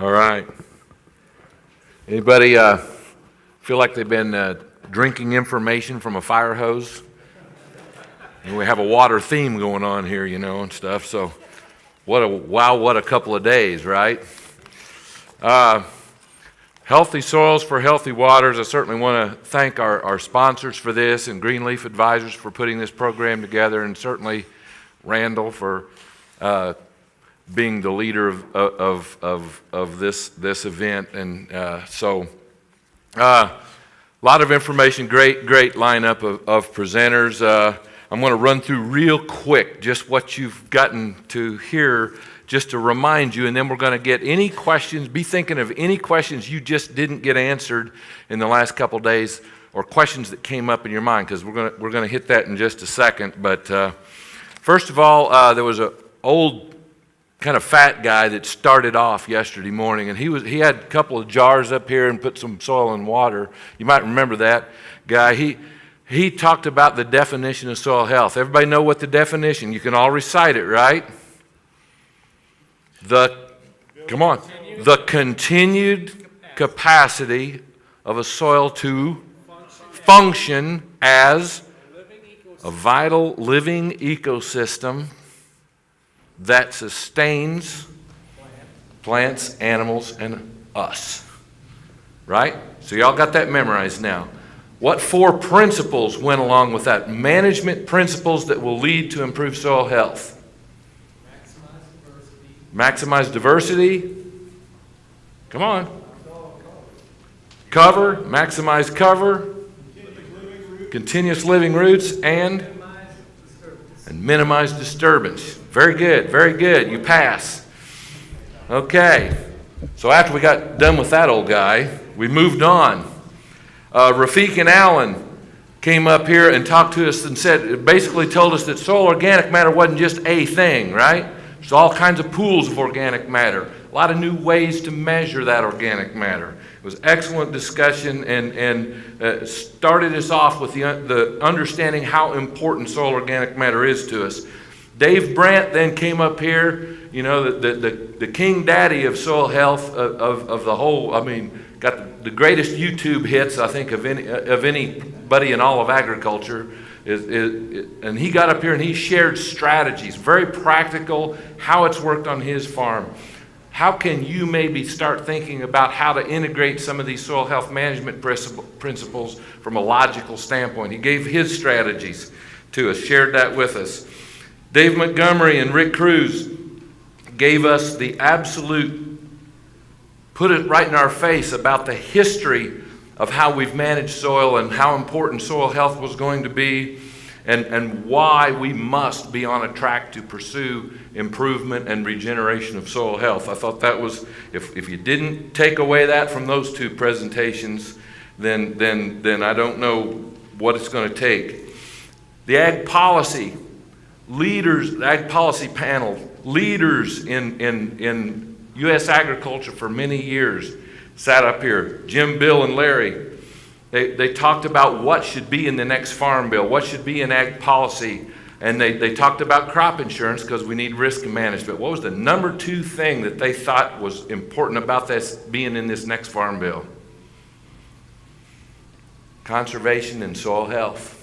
All right. Anybody feel like they've been drinking information from a fire hose? And we have a water theme going on here, you know, and stuff. So what a couple of days, right? Healthy soils for healthy waters. I certainly want to thank our sponsors for this and Greenleaf Advisors for putting this program together, and certainly Randall for being the leader of this event. And so a lot of information, great lineup of presenters. I'm going to run through real quick just what you've gotten to hear, just to remind you, and then we're going to get any questions. Be thinking of any questions you just didn't get answered in the last couple days, or questions that came up in your mind, because we're going to hit that in just a second. But first of all, there was an old kind of fat guy that started off yesterday morning, and he had a couple of jars up here and put some soil and water. You might remember that guy. He talked about the definition of soil health. Everybody know what the definition? You can all recite it, right? The continued capacity of a soil to function as a vital living ecosystem that sustains plants, animals, and us. Right? So y'all got that memorized now. What four principles went along with that? Management principles that will lead to improved soil health. Maximize diversity. Come on. Cover, maximize cover. Continuous living roots and minimize disturbance. Very good. You pass. Okay. So after we got done with that old guy, we moved on. Rafik and Alan came up here and talked to us and basically told us that soil organic matter wasn't just a thing, right? There's all kinds of pools of organic matter, a lot of new ways to measure that organic matter. It was excellent discussion and started us off with the understanding how important soil organic matter is to us. Dave Brandt then came up here, you know, the king daddy of soil health of the whole, I mean, got the greatest YouTube hits, I think, of anybody in all of agriculture. And he got up here and he shared strategies, very practical, how it's worked on his farm. How can you maybe start thinking about how to integrate some of these soil health management principles from a logical standpoint? He gave his strategies to us, shared that with us. Dave Montgomery and Rick Cruz gave us the absolute, put it right in our face about the history of how we've managed soil and how important soil health was going to be, and why we must be on a track to pursue improvement and regeneration of soil health. I thought that was, if you didn't take away that from those two presentations, then I don't know what it's going to take. The Ag Policy leaders, the Ag Policy panel, leaders in U.S. agriculture for many years, sat up here. Jim, Bill, and Larry. They talked about what should be in the next farm bill, what should be in ag policy, and they talked about crop insurance because we need risk management. What was the number 2 thing that they thought was important about this being in this next farm bill? Conservation and soil health.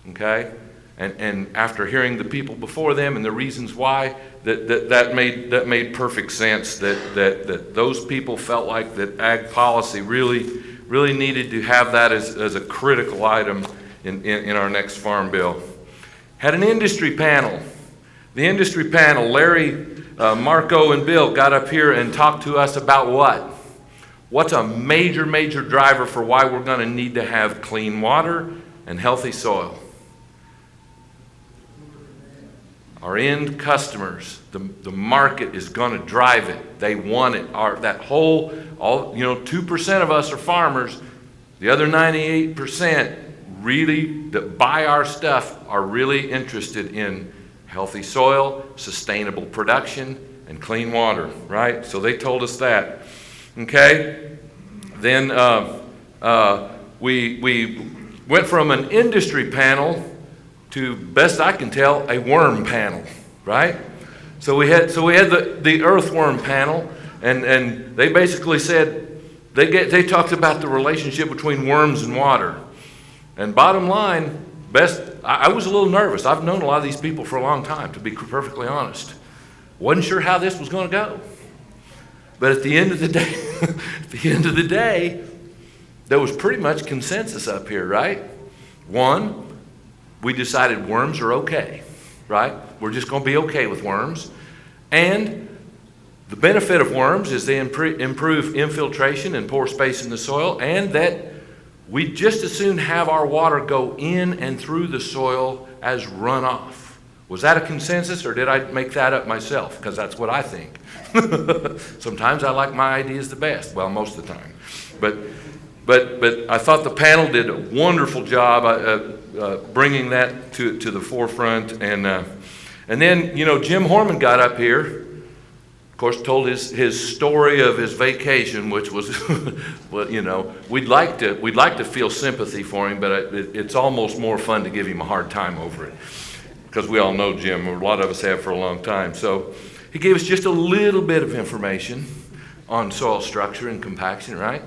Okay? And after hearing the people before them and the reasons why, that made perfect sense. That those people felt like that ag policy really needed to have that as a critical item in our next farm bill. Had an industry panel. The industry panel, Larry, Marco, and Bill got up here and talked to us about what? What's a major driver for why we're going to need to have clean water and healthy soil? Our end customers, the market is going to drive it. They want it. 2% of us are farmers. The other 98% really that buy our stuff are really interested in healthy soil, sustainable production, and clean water, right? So they told us that. Okay? Then we went from an industry panel to, best I can tell, a worm panel, right? So we had the earthworm panel, And they basically said, they talked about the relationship between worms and water. And bottom line, I was a little nervous. I've known a lot of these people for a long time, to be perfectly honest. Wasn't sure how this was going to go. But at the end of the day, there was pretty much consensus up here, right? One, we decided worms are okay, right? We're just going to be okay with worms. And the benefit of worms is they improve infiltration and pore space in the soil, and that we just as soon have our water go in and through the soil as runoff. Was that a consensus, or did I make that up myself? Because that's what I think. Sometimes I like my ideas the best. Well, most of the time. But I thought the panel did a wonderful job bringing that to the forefront. And then, Jim Horman got up here, of course, told his story of his vacation, which was, well, we'd like to feel sympathy for him, but it's almost more fun to give him a hard time over it, because we all know Jim, or a lot of us have for a long time. So he gave us just a little bit of information on soil structure and compaction, right?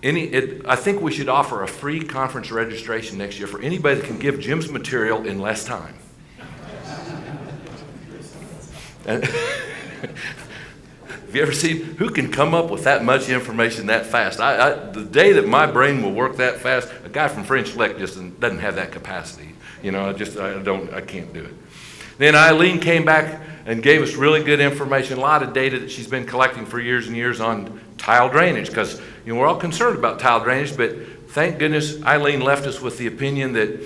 I think we should offer a free conference registration next year for anybody that can give Jim's material in less time. Have you ever seen who can come up with that much information that fast? The day that my brain will work that fast, a guy from French Lick just doesn't have that capacity. I can't do it. Then Eileen came back and gave us really good information, a lot of data that she's been collecting for years and years on tile drainage, because we're all concerned about tile drainage, but thank goodness Eileen left us with the opinion that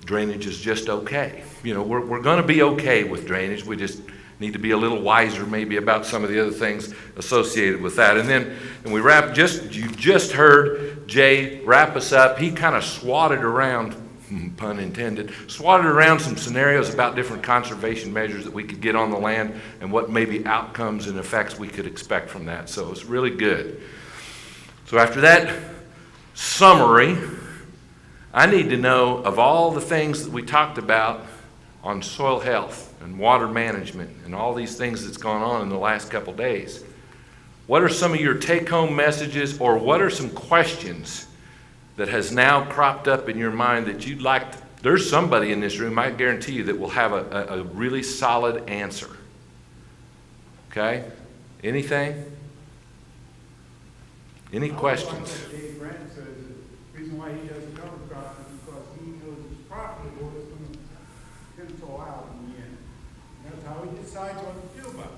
drainage is just okay. We're going to be okay with drainage. We just need to be a little wiser maybe about some of the other things associated with that. And we you just heard Jay wrap us up. He kind of swatted around, pun intended, swatted around some scenarios about different conservation measures that we could get on the land and what maybe outcomes and effects we could expect from that. So it's really good. So after that summary, I need to know, of all the things that we talked about on soil health and water management and all these things that's gone on in the last couple days, what are some of your take-home messages, or what are some questions that has now cropped up in your mind that you'd like there's somebody in this room, I guarantee you, that will have a really solid answer. Okay? Anything? Any questions? Dave Brand says the reason why he does a cover crop is because he knows it's profitable, it's going to pencil out in the end. That's how he decides what to do about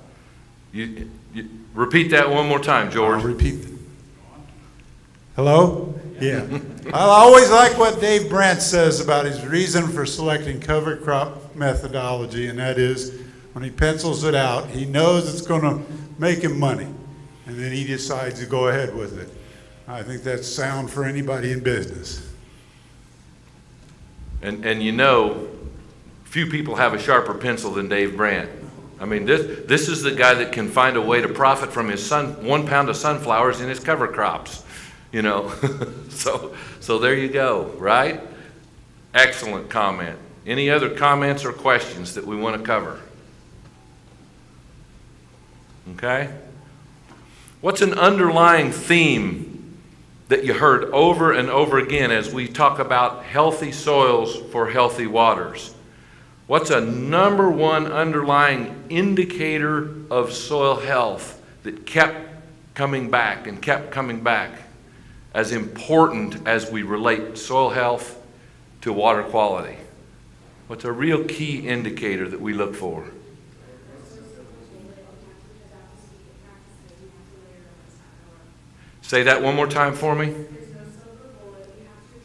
it. You repeat that one more time, George. I'll repeat. Hello? Yeah. I always like what Dave Brandt says about his reason for selecting cover crop methodology, and that is when he pencils it out, he knows it's going to make him money, and then he decides to go ahead with it. I think that's sound for anybody in business. And few people have a sharper pencil than Dave Brandt. I mean, this is the guy that can find a way to profit from his 1 pound of sunflowers in his cover crops. So there you go, right? Excellent comment. Any other comments or questions that we want to cover? Okay. What's an underlying theme that you heard over and over again as we talk about healthy soils for healthy waters? What's a number one underlying indicator of soil health that kept coming back and kept coming back, as important as we relate soil health to water quality? What's a real key indicator that we look for? Say that one more time for me. There's no silver bullet. You have to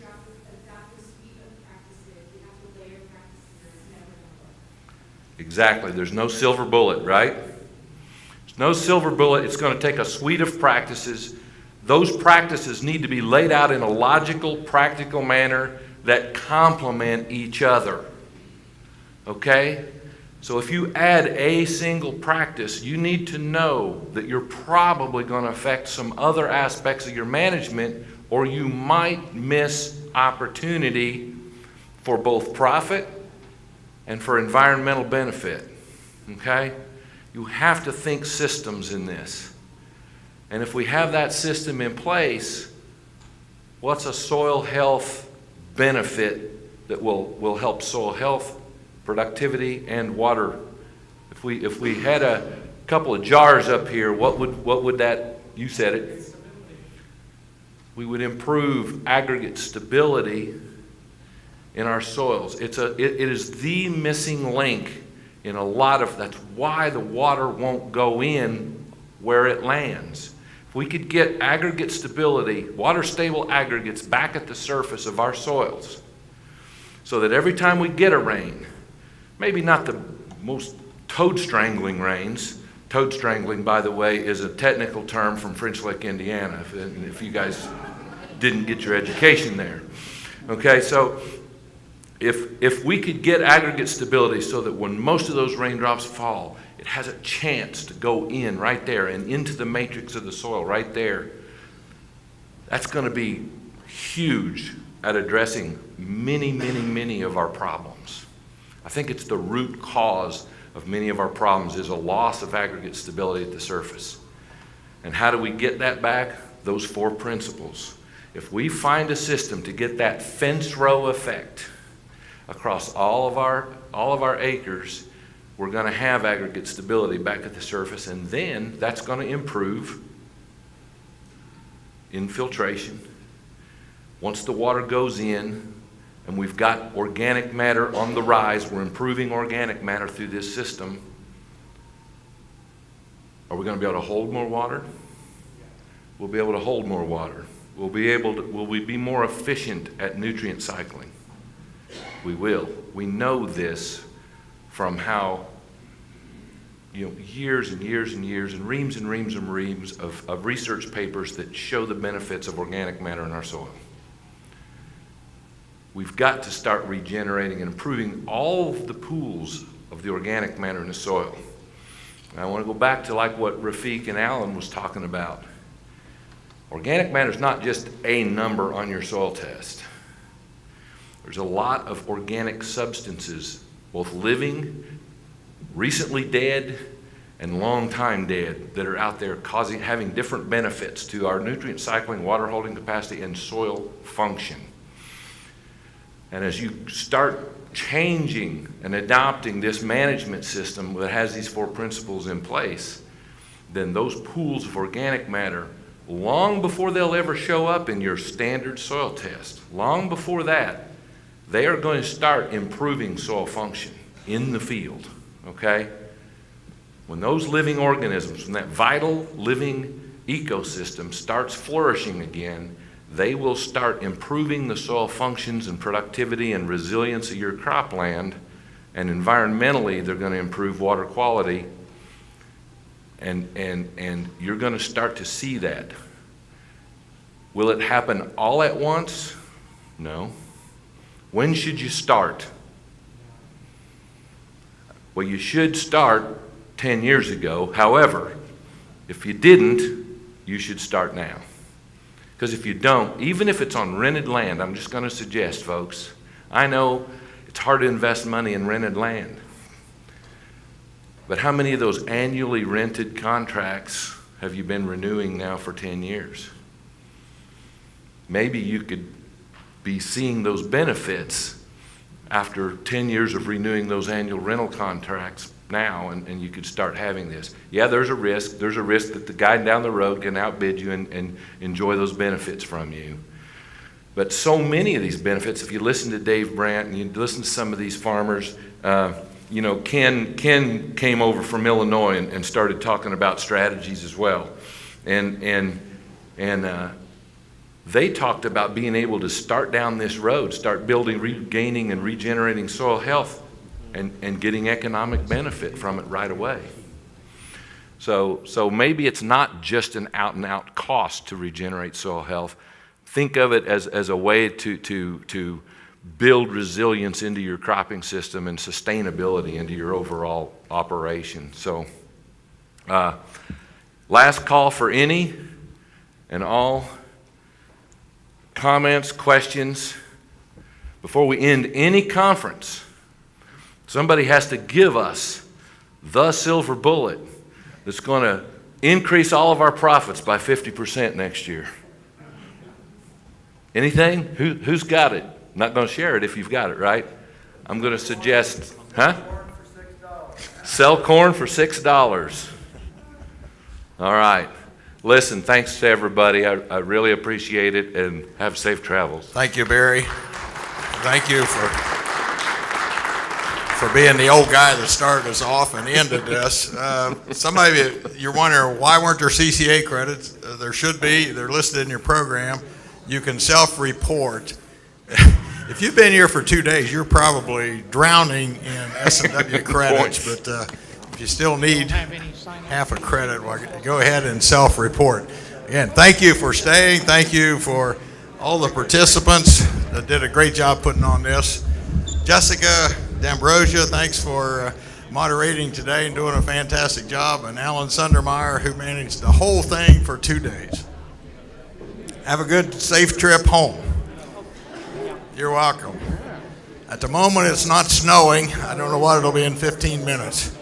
adapt the speed of practices. You have to layer practices. It's never going to work. Exactly. There's no silver bullet, right? There's no silver bullet. It's going to take a suite of practices. Those practices need to be laid out in a logical, practical manner that complement each other. Okay? So if you add a single practice, you need to know that you're probably going to affect some other aspects of your management, or you might miss opportunity for both profit and for environmental benefit. Okay? You have to think systems in this. And if we have that system in place, what's a soil health benefit that will help soil health, productivity, and water? If we had a couple of jars up here, what would that, you said it, we would improve aggregate stability in our soils. It is the missing link in a lot of, that's why the water won't go in where it lands. If we could get aggregate stability, water stable aggregates back at the surface of our soils, so that every time we get a rain, maybe not the most toad strangling rains. Toad strangling, by the way, is a technical term from French Lick, Indiana, if you guys didn't get your education there. Okay, so if we could get aggregate stability so that when most of those raindrops fall, it has a chance to go in right there and into the matrix of the soil right there, that's going to be huge at addressing many of our problems. I think it's the root cause of many of our problems is a loss of aggregate stability at the surface. And how do we get that back? Those 4 principles. If we find a system to get that fence row effect across all of our acres, we're going to have aggregate stability back at the surface, and then that's going to improve infiltration. Once the water goes in and we've got organic matter on the rise, we're improving organic matter through this system. Are we going to be able to hold more water? We'll be able to hold more water. Will we be more efficient at nutrient cycling? We will. We know this from how, years and years and years and reams of research papers that show the benefits of organic matter in our soil. We've got to start regenerating and improving all of the pools of the organic matter in the soil. And I want to go back to like what Rafiq and Alan was talking about. Organic matter is not just a number on your soil test. There's a lot of organic substances, both living, recently dead, and long time dead, that are out there having different benefits to our nutrient cycling, water holding capacity, and soil function. And as you start changing and adopting this management system that has these 4 principles in place, then those pools of organic matter, long before they'll ever show up in your standard soil test, long before that, they are going to start improving soil function in the field, okay? When those living organisms, when that vital living ecosystem starts flourishing again, they will start improving the soil functions and productivity and resilience of your cropland, and environmentally they're going to improve water quality, and you're going to start to see that. Will it happen all at once? No. When should you start? Well, you should start 10 years ago. However, if you didn't, you should start now. Because if you don't, even if it's on rented land, I'm just going to suggest, folks, I know it's hard to invest money in rented land. But how many of those annually rented contracts have you been renewing now for 10 years? Maybe you could be seeing those benefits after 10 years of renewing those annual rental contracts now, and you could start having this. Yeah, there's a risk. There's a risk that the guy down the road can outbid you and enjoy those benefits from you. But so many of these benefits, if you listen to Dave Brandt and you listen to some of these farmers, Ken came over from Illinois and started talking about strategies as well. And they talked about being able to start down this road, start building, regaining, and regenerating soil health, and getting economic benefit from it right away. So maybe it's not just an out-and-out cost to regenerate soil health. Think of it as a way to build resilience into your cropping system and sustainability into your overall operation. So last call for any and all comments, questions. Before we end any conference, somebody has to give us the silver bullet that's going to increase all of our profits by 50% next year. Anything? Who's got it? Not going to share it if you've got it, right? I'm going to suggest, huh? Sell corn for $6. All right. Listen, thanks to everybody. I really appreciate it, and have safe travels. Thank you, Barry. Thank you for being the old guy that started us off and ended this. Somebody, you're wondering, why weren't there CCA credits? There should be. They're listed in your program. You can self-report. If you've been here for 2 days, you're probably drowning in S&W credits, but if you still need half a credit, well, go ahead and self-report. Again, thank you for staying. Thank you for all the participants that did a great job putting on this. Jessica D'Ambrosia, thanks for moderating today and doing a fantastic job. And Alan Sundermeyer, who managed the whole thing for 2 days. Have a good, safe trip home. You're welcome. At the moment, it's not snowing. I don't know what it'll be in 15 minutes.